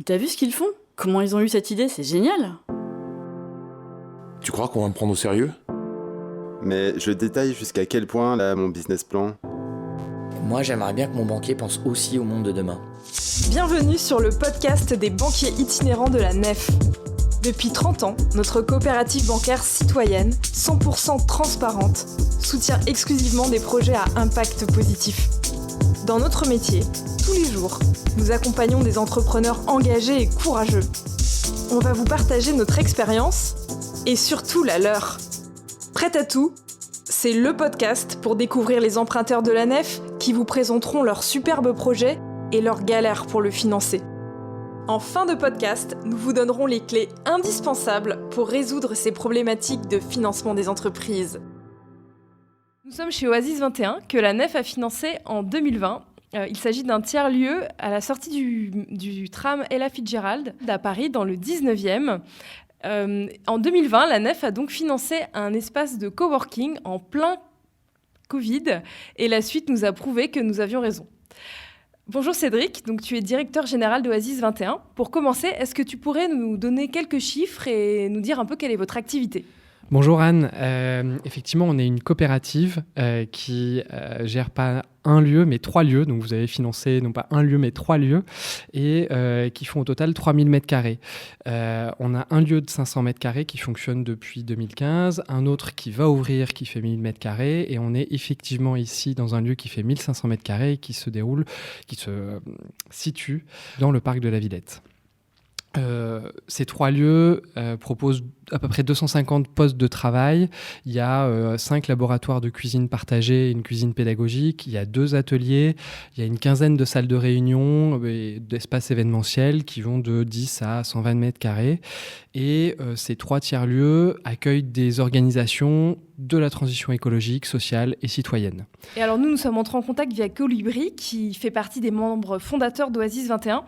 T'as vu ce qu'ils font? Comment ils ont eu cette idée? C'est génial! Tu crois qu'on va me prendre au sérieux? Mais je détaille jusqu'à quel point, là, mon business plan. Moi, j'aimerais bien que mon banquier pense aussi au monde de demain. Bienvenue sur le podcast des banquiers itinérants de la Nef. Depuis 30 ans, notre coopérative bancaire citoyenne, 100% transparente, soutient exclusivement des projets à impact positif. Dans notre métier, tous les jours, nous accompagnons des entrepreneurs engagés et courageux. On va vous partager notre expérience et surtout la leur. Prête à tout? C'est le podcast pour découvrir les emprunteurs de la Nef qui vous présenteront leurs superbes projets et leurs galères pour le financer. En fin de podcast, nous vous donnerons les clés indispensables pour résoudre ces problématiques de financement des entreprises. Nous sommes chez Oasis 21, que la Nef a financé en 2020. Il s'agit d'un tiers-lieu à la sortie du tram Ella Fitzgerald à Paris, dans le 19e. En 2020, la Nef a donc financé un espace de coworking en plein Covid, et la suite nous a prouvé que nous avions raison. Bonjour Cédric, donc tu es directeur général d'Oasis 21. Pour commencer, est-ce que tu pourrais nous donner quelques chiffres et nous dire un peu quelle est votre activité ? Bonjour Anne, effectivement on est une coopérative qui gère pas un lieu mais 3 lieux, donc vous avez financé non pas un lieu mais 3 lieux et qui font au total 3000 m². On a un lieu de 500 m² qui fonctionne depuis 2015, un autre qui va ouvrir qui fait 1000 m² et on est effectivement ici dans un lieu qui fait 1500 m² et qui se situe dans le parc de la Villette. Ces 3 lieux proposent à peu près 250 postes de travail. Il y a 5 laboratoires de cuisine partagés, une cuisine pédagogique, il y a 2 ateliers, il y a une quinzaine de salles de réunion et d'espaces événementiels qui vont de 10 à 120 m². Et ces 3 tiers-lieux accueillent des organisations de la transition écologique, sociale et citoyenne. Et alors nous sommes entrés en contact via Colibri, qui fait partie des membres fondateurs d'Oasis 21.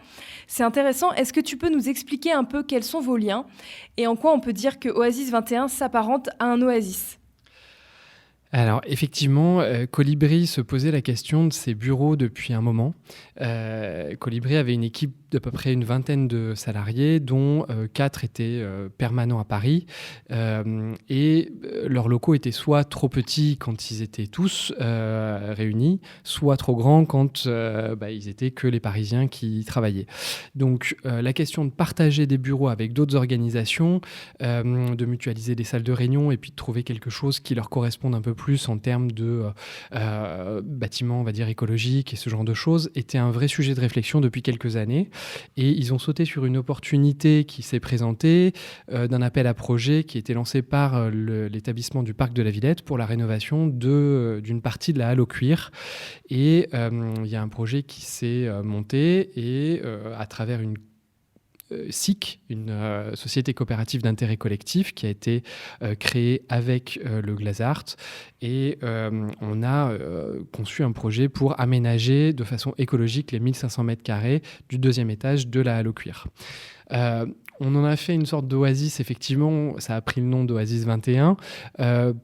C'est intéressant. Est-ce que tu peux nous expliquer un peu quels sont vos liens et en quoi on peut dire que Oasis 21 s'apparente à un oasis ? Alors effectivement, Colibri se posait la question de ses bureaux depuis un moment. Colibri avait une équipe d'à peu près une vingtaine de salariés, dont 4 étaient permanents à Paris. Et leurs locaux étaient soit trop petits quand ils étaient tous réunis, soit trop grands quand ils étaient que les Parisiens qui y travaillaient. Donc la question de partager des bureaux avec d'autres organisations, de mutualiser des salles de réunion et puis de trouver quelque chose qui leur corresponde un peu plus en termes de bâtiments, on va dire, écologiques et ce genre de choses, était un vrai sujet de réflexion depuis quelques années. Et ils ont sauté sur une opportunité qui s'est présentée d'un appel à projet qui a été lancé par l'établissement du parc de la Villette pour la rénovation d'une partie de la halle au cuir. Et il y a un projet qui s'est monté et à travers une SIC, une société coopérative d'intérêt collectif qui a été créée avec le Glazart et on a conçu un projet pour aménager de façon écologique les 1500 m² du 2e étage de la halle au cuir. On en a fait une sorte d'oasis, effectivement, ça a pris le nom d'Oasis 21,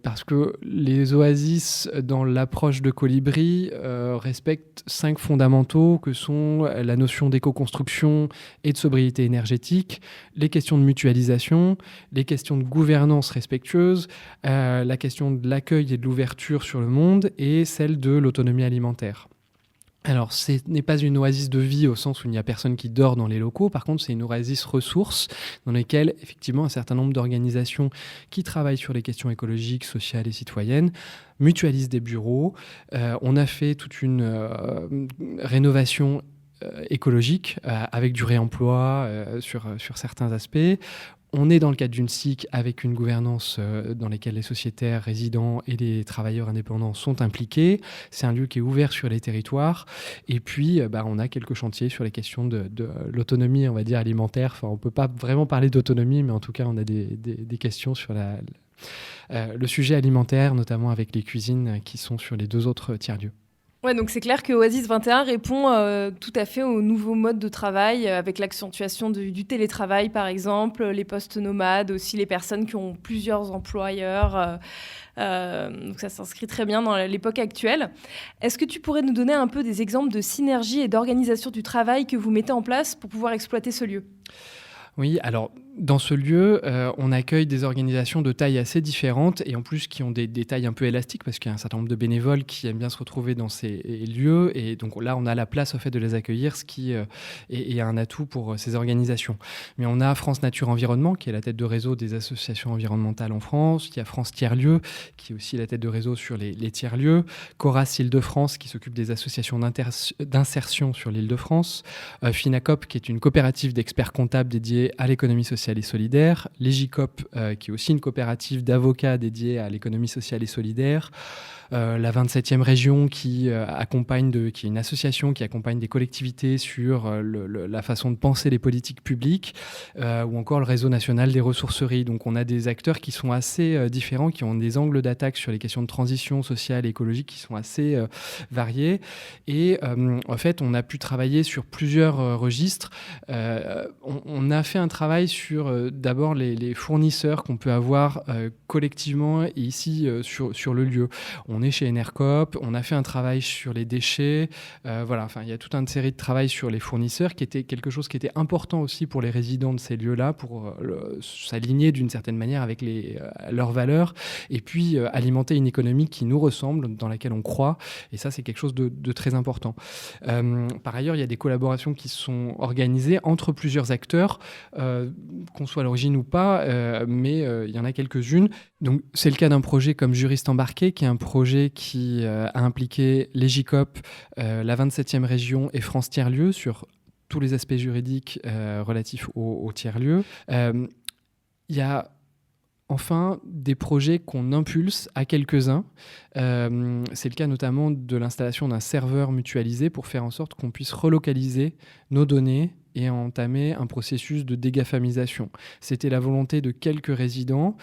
parce que les oasis, dans l'approche de Colibri, respectent 5 fondamentaux que sont la notion d'éco-construction et de sobriété énergétique, les questions de mutualisation, les questions de gouvernance respectueuse, la question de l'accueil et de l'ouverture sur le monde et celle de l'autonomie alimentaire. Alors, ce n'est pas une oasis de vie au sens où il n'y a personne qui dort dans les locaux. Par contre, c'est une oasis ressources dans lesquelles, effectivement, un certain nombre d'organisations qui travaillent sur les questions écologiques, sociales et citoyennes mutualisent des bureaux. On a fait toute une rénovation écologique avec du réemploi sur certains aspects. On est dans le cadre d'une SIC avec une gouvernance dans laquelle les sociétaires résidents et les travailleurs indépendants sont impliqués. C'est un lieu qui est ouvert sur les territoires. Et puis, on a quelques chantiers sur les questions de l'autonomie, on va dire, alimentaire. Enfin, on ne peut pas vraiment parler d'autonomie, mais en tout cas, on a des questions sur le sujet alimentaire, notamment avec les cuisines qui sont sur les 2 autres tiers-lieux. Ouais, donc c'est clair que Oasis 21 répond tout à fait au nouveau mode de travail, avec l'accentuation du télétravail, par exemple, les postes nomades, aussi les personnes qui ont plusieurs employeurs. Donc ça s'inscrit très bien dans l'époque actuelle. Est-ce que tu pourrais nous donner un peu des exemples de synergie et d'organisation du travail que vous mettez en place pour pouvoir exploiter ce lieu ? Oui, alors dans ce lieu, on accueille des organisations de tailles assez différentes et en plus qui ont des tailles un peu élastiques parce qu'il y a un certain nombre de bénévoles qui aiment bien se retrouver dans ces lieux et donc là on a la place au fait de les accueillir, ce qui est un atout pour ces organisations. Mais on a France Nature Environnement qui est la tête de réseau des associations environnementales en France, il y a France Tiers-Lieux qui est aussi la tête de réseau sur les tiers-lieux, Coras Île-de-France qui s'occupe des associations d'insertion sur l'Île-de-France, Finacop qui est une coopérative d'experts comptables dédiée à l'économie sociale et solidaire, Legicop, qui est aussi une coopérative d'avocats dédiée à l'économie sociale et solidaire, la 27e région qui est une association qui accompagne des collectivités sur la façon de penser les politiques publiques, ou encore le réseau national des ressourceries. Donc on a des acteurs qui sont assez différents, qui ont des angles d'attaque sur les questions de transition sociale et écologique qui sont assez variés. Et en fait, on a pu travailler sur plusieurs registres. On a fait un travail sur d'abord les fournisseurs qu'on peut avoir collectivement et ici sur le lieu. On est chez Enercop, on a fait un travail sur les déchets, voilà, enfin, il y a toute une série de travail sur les fournisseurs qui était quelque chose qui était important aussi pour les résidents de ces lieux-là, pour s'aligner d'une certaine manière avec leurs valeurs et puis alimenter une économie qui nous ressemble, dans laquelle on croit, et ça c'est quelque chose de très important. Par ailleurs, il y a des collaborations qui sont organisées entre plusieurs acteurs, qu'on soit à l'origine ou pas, mais il y en a quelques-unes. Donc, c'est le cas d'un projet comme Juriste Embarqué, qui est un projet qui a impliqué Legicop, la 27e région et France Tiers-Lieux sur tous les aspects juridiques relatifs aux tiers-lieux. Il y a enfin des projets qu'on impulse à quelques-uns. C'est le cas notamment de l'installation d'un serveur mutualisé pour faire en sorte qu'on puisse relocaliser nos données et entamer un processus de dégafamisation. C'était la volonté de quelques résidents.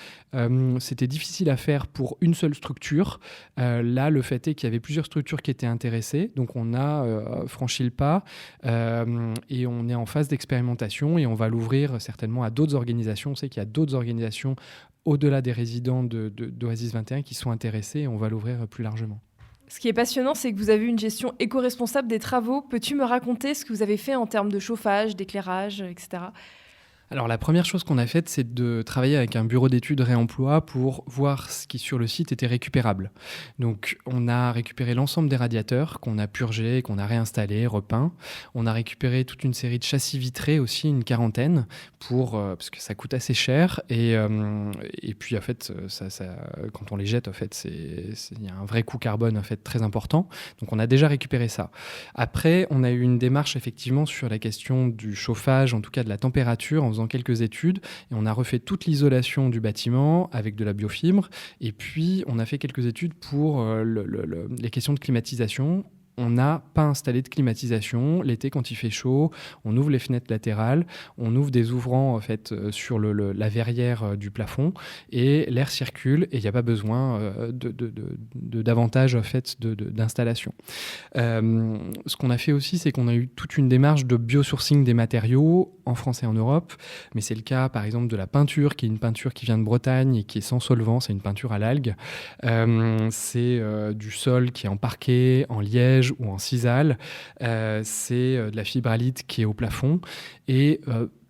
C'était difficile à faire pour une seule structure. Là, le fait est qu'il y avait plusieurs structures qui étaient intéressées. Donc, on a franchi le pas et on est en phase d'expérimentation et on va l'ouvrir certainement à d'autres organisations. On sait qu'il y a d'autres organisations au-delà des résidents d'Oasis 21 qui sont intéressés et on va l'ouvrir plus largement. Ce qui est passionnant, c'est que vous avez une gestion éco-responsable des travaux. Peux-tu me raconter ce que vous avez fait en termes de chauffage, d'éclairage, etc. Alors la première chose qu'on a faite, c'est de travailler avec un bureau d'études réemploi pour voir ce qui sur le site était récupérable. Donc on a récupéré l'ensemble des radiateurs qu'on a purgés, qu'on a réinstallés, repeints. On a récupéré toute une série de châssis vitrés aussi, une quarantaine, parce que ça coûte assez cher. Et puis en fait, quand on les jette, en fait, il y a un vrai coût carbone en fait, très important. Donc on a déjà récupéré ça. Après, on a eu une démarche effectivement sur la question du chauffage, en tout cas de la température, en faisant quelques études, et on a refait toute l'isolation du bâtiment avec de la biofibre, et puis on a fait quelques études pour les questions de climatisation. On n'a pas installé de climatisation. L'été, quand il fait chaud, on ouvre les fenêtres latérales, on ouvre des ouvrants en fait, sur la verrière du plafond et l'air circule et il n'y a pas besoin de davantage en fait, d'installation. Ce qu'on a fait aussi, c'est qu'on a eu toute une démarche de biosourcing des matériaux en France et en Europe, mais c'est le cas par exemple de la peinture, qui est une peinture qui vient de Bretagne et qui est sans solvant, c'est une peinture à l'algue. C'est du sol qui est en parquet, en liège, ou en sisal, c'est de la fibralite qui est au plafond et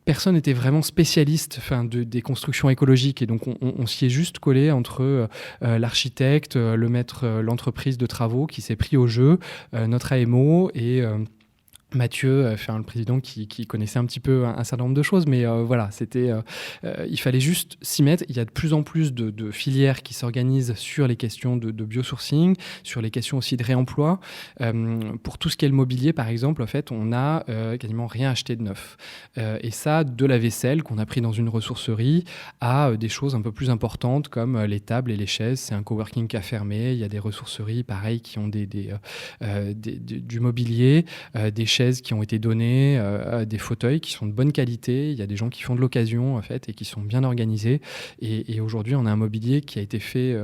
personne n'était vraiment spécialiste des constructions écologiques et donc on s'y est juste collé entre l'architecte, le maître, l'entreprise de travaux qui s'est pris au jeu, notre AMO et Mathieu, le président qui connaissait un petit peu un certain nombre de choses, mais voilà, il fallait juste s'y mettre. Il y a de plus en plus de filières qui s'organisent sur les questions de biosourcing, sur les questions aussi de réemploi. Pour tout ce qui est le mobilier, par exemple, en fait, on n'a quasiment rien acheté de neuf. Et ça, de la vaisselle qu'on a pris dans une ressourcerie à des choses un peu plus importantes comme les tables et les chaises. C'est un coworking qui a fermé. Il y a des ressourceries, pareil, qui ont du mobilier, des chaises qui ont été données, des fauteuils qui sont de bonne qualité. Il y a des gens qui font de l'occasion en fait, et qui sont bien organisés. Et aujourd'hui, on a un mobilier qui a été fait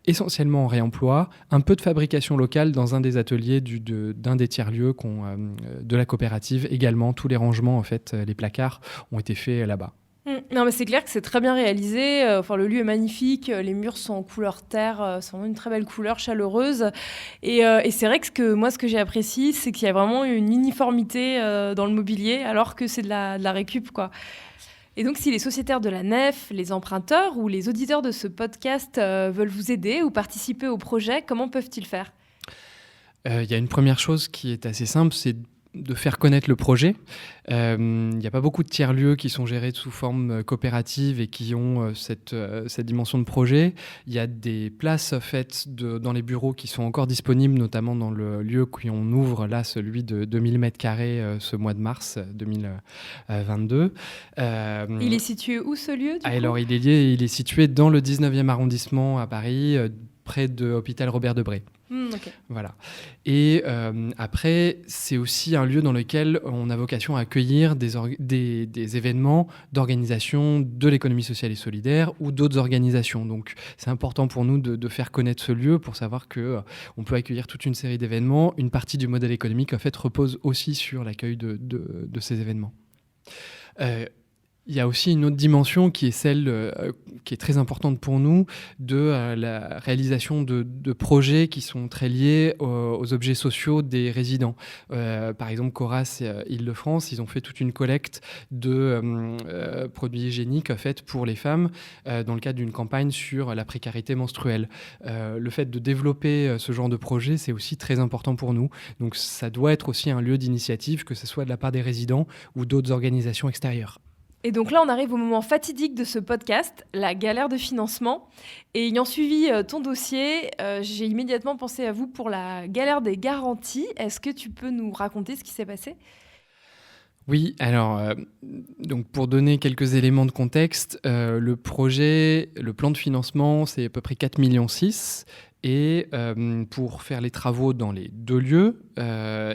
essentiellement en réemploi, un peu de fabrication locale dans un des ateliers d'un des tiers-lieux de la coopérative. Également, tous les rangements, en fait, les placards ont été faits là-bas. Non, mais c'est clair que c'est très bien réalisé. Le lieu est magnifique. Les murs sont en couleur terre. C'est vraiment une très belle couleur, chaleureuse. Et c'est vrai que ce que j'ai apprécié, c'est qu'il y a vraiment une uniformité dans le mobilier, alors que c'est de la récup, quoi. Et donc, si les sociétaires de la Nef, les emprunteurs ou les auditeurs de ce podcast veulent vous aider ou participer au projet, comment peuvent-ils faire ? Il y a une première chose qui est assez simple, c'est de faire connaître le projet. Il n'y a pas beaucoup de tiers-lieux qui sont gérés sous forme coopérative et qui ont cette dimension de projet. Il y a des places faites dans les bureaux qui sont encore disponibles, notamment dans le lieu qu'on ouvre là, celui de 2000 m² ce mois de mars 2022. Il est situé où, ce lieu, du coup ? Alors, il est situé dans le 19e arrondissement à Paris, près de l'hôpital Robert Debré. Okay. Voilà. Et après, c'est aussi un lieu dans lequel on a vocation à accueillir des événements d'organisation de l'économie sociale et solidaire ou d'autres organisations. Donc, c'est important pour nous de faire connaître ce lieu pour savoir qu'on peut accueillir toute une série d'événements. Une partie du modèle économique, en fait, repose aussi sur l'accueil de ces événements. Il y a aussi une autre dimension qui est celle qui est très importante pour nous de la réalisation de projets qui sont très liés aux objets sociaux des résidents. Par exemple, Coras Île-de-France, ils ont fait toute une collecte de produits hygiéniques en fait, pour les femmes dans le cadre d'une campagne sur la précarité menstruelle. Le fait de développer ce genre de projet, c'est aussi très important pour nous. Donc ça doit être aussi un lieu d'initiative, que ce soit de la part des résidents ou d'autres organisations extérieures. Et donc là, on arrive au moment fatidique de ce podcast, la galère de financement. Et ayant suivi ton dossier, j'ai immédiatement pensé à vous pour la galère des garanties. Est-ce que tu peux nous raconter ce qui s'est passé ? Oui, alors, donc pour donner quelques éléments de contexte, le plan de financement, c'est à peu près 4,6 millions. Et pour faire les travaux dans les deux lieux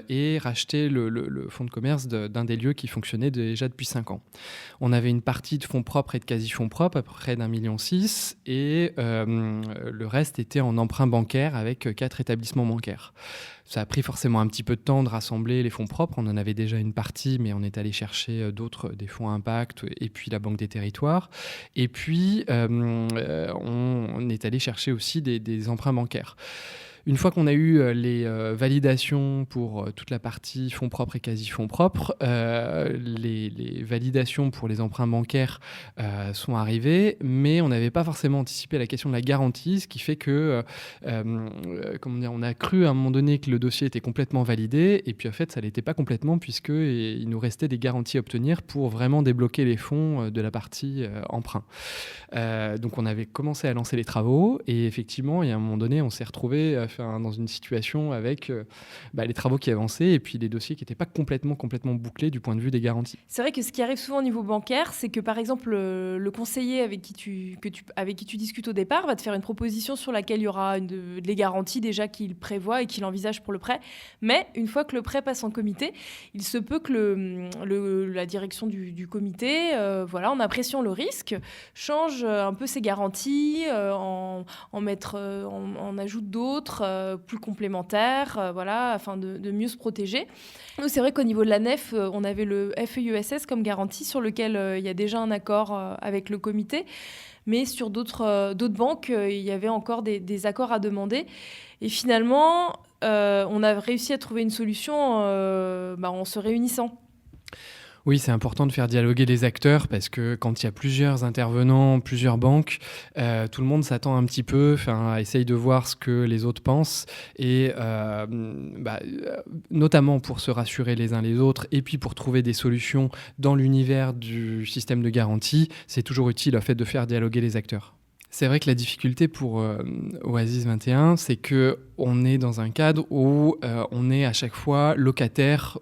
et racheter le fonds de commerce d'un des lieux qui fonctionnait déjà depuis 5 ans. On avait une partie de fonds propres et de quasi-fonds propres, à peu près d'1,6 million, et le reste était en emprunt bancaire avec 4 établissements bancaires. Ça a pris forcément un petit peu de temps de rassembler les fonds propres. On en avait déjà une partie, mais on est allé chercher des fonds impact et puis la Banque des Territoires. Et puis, on est allé chercher aussi des emprunts bancaires. Une fois qu'on a eu les validations pour toute la partie fonds propres et quasi-fonds propres, les validations pour les emprunts bancaires sont arrivées, mais on n'avait pas forcément anticipé la question de la garantie, ce qui fait que, on a cru à un moment donné que le dossier était complètement validé, et puis en fait, ça ne l'était pas complètement, puisqu'il nous restait des garanties à obtenir pour vraiment débloquer les fonds de la partie emprunt. Donc on avait commencé à lancer les travaux, et effectivement, il y a un moment donné, on s'est retrouvé dans une situation avec les travaux qui avançaient et puis les dossiers qui n'étaient pas complètement bouclés du point de vue des garanties. C'est vrai que ce qui arrive souvent au niveau bancaire, c'est que par exemple le conseiller avec qui tu discutes au départ va te faire une proposition sur laquelle il y aura les garanties déjà qu'il prévoit et qu'il envisage pour le prêt. Mais une fois que le prêt passe en comité, il se peut que la direction du comité, en appréciant le risque, change un peu ses garanties, en ajoute d'autres plus complémentaires, afin de mieux se protéger. Nous, c'est vrai qu'au niveau de la Nef, on avait le FEIUSS comme garantie sur lequel il y a déjà un accord avec le comité. Mais sur d'autres banques, il y avait encore des accords à demander. Et finalement, on a réussi à trouver une solution en se réunissant. Oui, c'est important de faire dialoguer les acteurs parce que quand il y a plusieurs intervenants, plusieurs banques, tout le monde s'attend un petit peu, essaye de voir ce que les autres pensent et notamment pour se rassurer les uns les autres et puis pour trouver des solutions dans l'univers du système de garantie, c'est toujours utile le fait de faire dialoguer les acteurs. C'est vrai que la difficulté pour Oasis 21, c'est qu'on est dans un cadre où on est à chaque fois locataire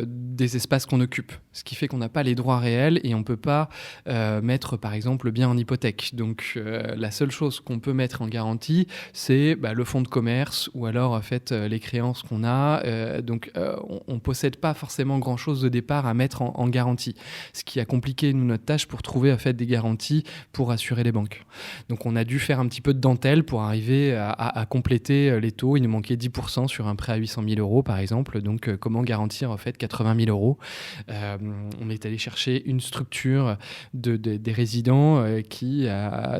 des espaces qu'on occupe. Ce qui fait qu'on n'a pas les droits réels et on ne peut pas mettre, par exemple, le bien en hypothèque. Donc, la seule chose qu'on peut mettre en garantie, c'est le fonds de commerce ou alors, en fait, les créances qu'on a. Donc, on ne possède pas forcément grand-chose de départ à mettre en garantie. Ce qui a compliqué, nous, notre tâche pour trouver, en fait, des garanties pour assurer les banques. Donc on a dû faire un petit peu de dentelle pour arriver à compléter les taux. Il nous manquait 10% sur un prêt à 800 000 euros par exemple. Donc comment garantir en fait 80 000 euros On est allé chercher une structure des résidents qui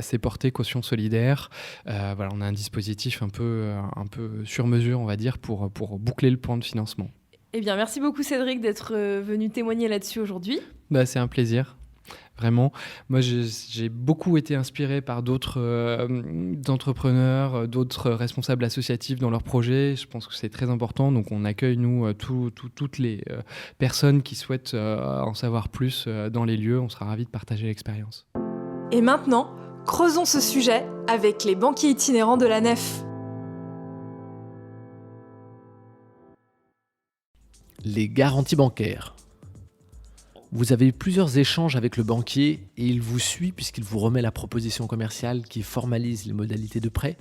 s'est portée caution solidaire. Voilà, on a un dispositif un peu sur mesure, on va dire, pour boucler le plan de financement. Eh bien, merci beaucoup Cédric d'être venu témoigner là-dessus aujourd'hui. C'est un plaisir. Vraiment, moi j'ai beaucoup été inspiré par d'autres entrepreneurs, d'autres responsables associatifs dans leurs projets. Je pense que c'est très important. Donc on accueille nous toutes les personnes qui souhaitent en savoir plus dans les lieux. On sera ravis de partager l'expérience. Et maintenant, creusons ce sujet avec les banquiers itinérants de la Nef. Les garanties bancaires. Vous avez eu plusieurs échanges avec le banquier et il vous suit puisqu'il vous remet la proposition commerciale qui formalise les modalités de prêt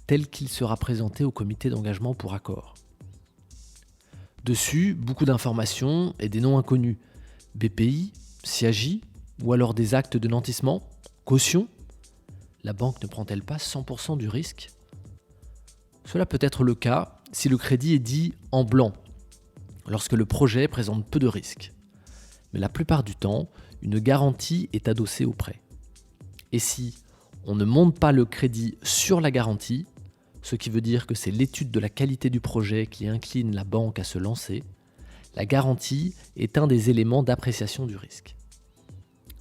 tel qu'il sera présenté au comité d'engagement pour accord. Dessus, beaucoup d'informations et des noms inconnus. BPI, Siagi ou alors des actes de nantissement, caution. La banque ne prend-elle pas 100% du risque ? Cela peut être le cas si le crédit est dit en blanc, lorsque le projet présente peu de risques. Mais la plupart du temps, une garantie est adossée au prêt. Et si on ne monte pas le crédit sur la garantie, ce qui veut dire que c'est l'étude de la qualité du projet qui incline la banque à se lancer, la garantie est un des éléments d'appréciation du risque.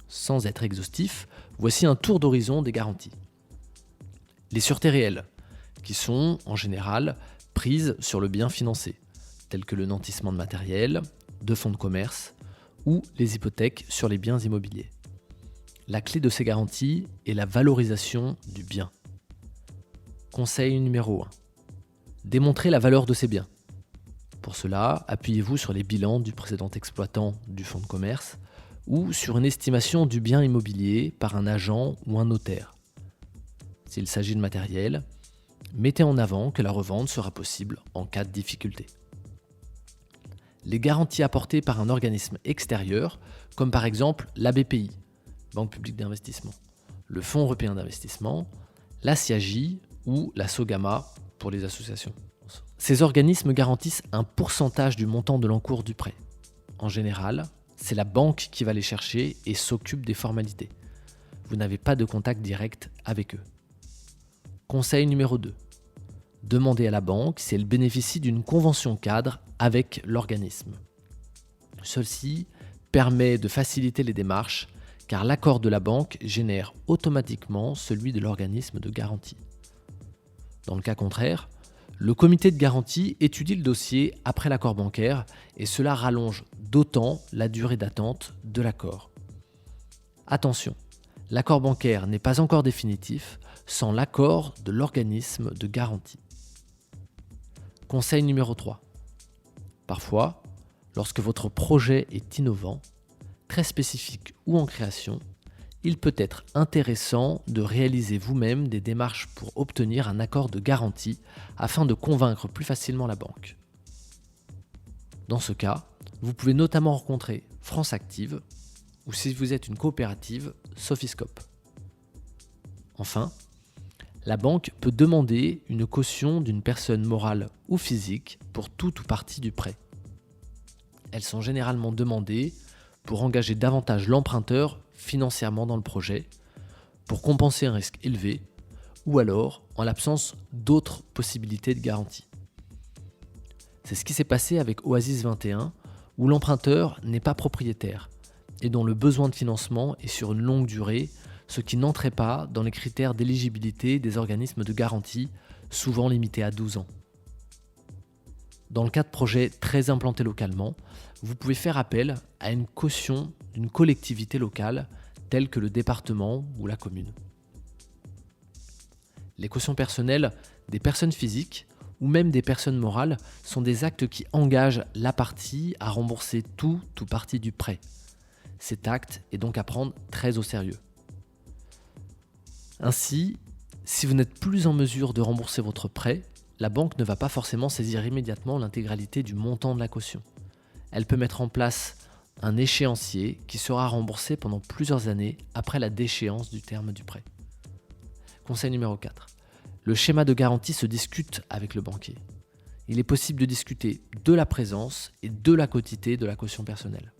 Sans être exhaustif, voici un tour d'horizon des garanties. Les sûretés réelles, qui sont, en général, prises sur le bien financé, tels que le nantissement de matériel, de fonds de commerce, ou les hypothèques sur les biens immobiliers. La clé de ces garanties est la valorisation du bien. Conseil numéro 1. Démontrez la valeur de ces biens. Pour cela, appuyez-vous sur les bilans du précédent exploitant du fonds de commerce ou sur une estimation du bien immobilier par un agent ou un notaire. S'il s'agit de matériel, mettez en avant que la revente sera possible en cas de difficulté. Les garanties apportées par un organisme extérieur, comme par exemple la BPI, Banque publique d'investissement, le Fonds européen d'investissement, la Siagi ou la Sogama pour les associations. Ces organismes garantissent un pourcentage du montant de l'encours du prêt. En général, c'est la banque qui va les chercher et s'occupe des formalités. Vous n'avez pas de contact direct avec eux. Conseil numéro 2. Demandez à la banque si elle bénéficie d'une convention cadre avec l'organisme. Celle-ci permet de faciliter les démarches car l'accord de la banque génère automatiquement celui de l'organisme de garantie. Dans le cas contraire, le comité de garantie étudie le dossier après l'accord bancaire et cela rallonge d'autant la durée d'attente de l'accord. Attention, l'accord bancaire n'est pas encore définitif sans l'accord de l'organisme de garantie. Conseil numéro 3. Parfois, lorsque votre projet est innovant, très spécifique ou en création, il peut être intéressant de réaliser vous-même des démarches pour obtenir un accord de garantie afin de convaincre plus facilement la banque. Dans ce cas, vous pouvez notamment rencontrer France Active ou si vous êtes une coopérative, Sophiscope. Enfin, la banque peut demander une caution d'une personne morale ou physique pour tout ou partie du prêt. Elles sont généralement demandées pour engager davantage l'emprunteur financièrement dans le projet, pour compenser un risque élevé, ou alors en l'absence d'autres possibilités de garantie. C'est ce qui s'est passé avec Oasis 21, où l'emprunteur n'est pas propriétaire et dont le besoin de financement est sur une longue durée, ce qui n'entrait pas dans les critères d'éligibilité des organismes de garantie, souvent limités à 12 ans. Dans le cas de projets très implantés localement, vous pouvez faire appel à une caution d'une collectivité locale telle que le département ou la commune. Les cautions personnelles des personnes physiques ou même des personnes morales sont des actes qui engagent la partie à rembourser tout ou partie du prêt. Cet acte est donc à prendre très au sérieux. Ainsi, si vous n'êtes plus en mesure de rembourser votre prêt, la banque ne va pas forcément saisir immédiatement l'intégralité du montant de la caution. Elle peut mettre en place un échéancier qui sera remboursé pendant plusieurs années après la déchéance du terme du prêt. Conseil numéro 4. Le schéma de garantie se discute avec le banquier. Il est possible de discuter de la présence et de la quotité de la caution personnelle.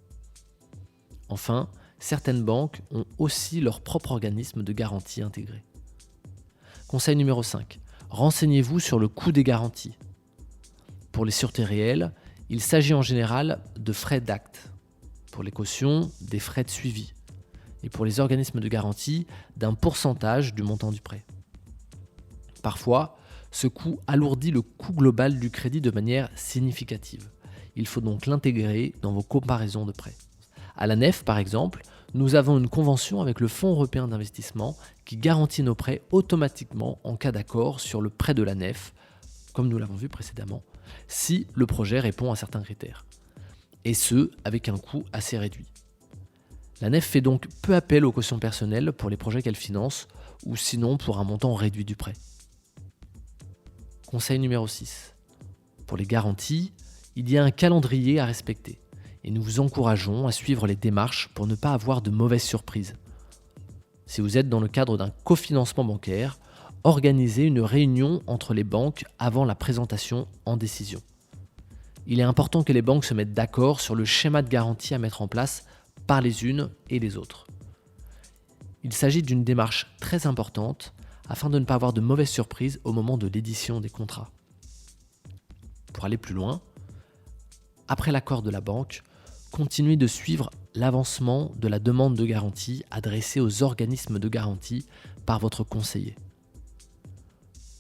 Enfin, certaines banques ont aussi leur propre organisme de garantie intégré. Conseil numéro 5. Renseignez-vous sur le coût des garanties. Pour les sûretés réelles, il s'agit en général de frais d'acte. Pour les cautions, des frais de suivi. Et pour les organismes de garantie, d'un pourcentage du montant du prêt. Parfois, ce coût alourdit le coût global du crédit de manière significative. Il faut donc l'intégrer dans vos comparaisons de prêts. À la Nef, par exemple, nous avons une convention avec le Fonds européen d'investissement qui garantit nos prêts automatiquement en cas d'accord sur le prêt de la Nef, comme nous l'avons vu précédemment, si le projet répond à certains critères. Et ce, avec un coût assez réduit. La Nef fait donc peu appel aux cautions personnelles pour les projets qu'elle finance, ou sinon pour un montant réduit du prêt. Conseil numéro 6. Pour les garanties, il y a un calendrier à respecter. Et nous vous encourageons à suivre les démarches pour ne pas avoir de mauvaises surprises. Si vous êtes dans le cadre d'un cofinancement bancaire, organisez une réunion entre les banques avant la présentation en décision. Il est important que les banques se mettent d'accord sur le schéma de garantie à mettre en place par les unes et les autres. Il s'agit d'une démarche très importante afin de ne pas avoir de mauvaises surprises au moment de l'édition des contrats. Pour aller plus loin, après l'accord de la banque, continuez de suivre l'avancement de la demande de garantie adressée aux organismes de garantie par votre conseiller.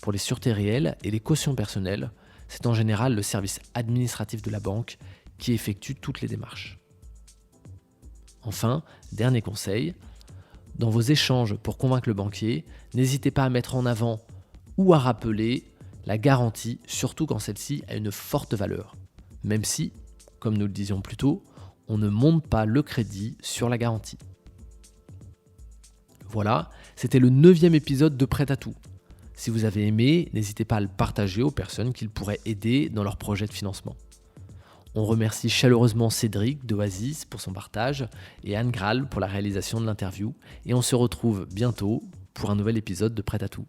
Pour les sûretés réelles et les cautions personnelles, c'est en général le service administratif de la banque qui effectue toutes les démarches. Enfin, dernier conseil, dans vos échanges pour convaincre le banquier, n'hésitez pas à mettre en avant ou à rappeler la garantie, surtout quand celle-ci a une forte valeur, même si, comme nous le disions plus tôt, on ne monte pas le crédit sur la garantie. Voilà, c'était le 9e épisode de Prêt à tout. Si vous avez aimé, n'hésitez pas à le partager aux personnes qu'il pourrait aider dans leur projet de financement. On remercie chaleureusement Cédric d'Oasis pour son partage et Anne Graal pour la réalisation de l'interview. Et on se retrouve bientôt pour un nouvel épisode de Prêt à tout.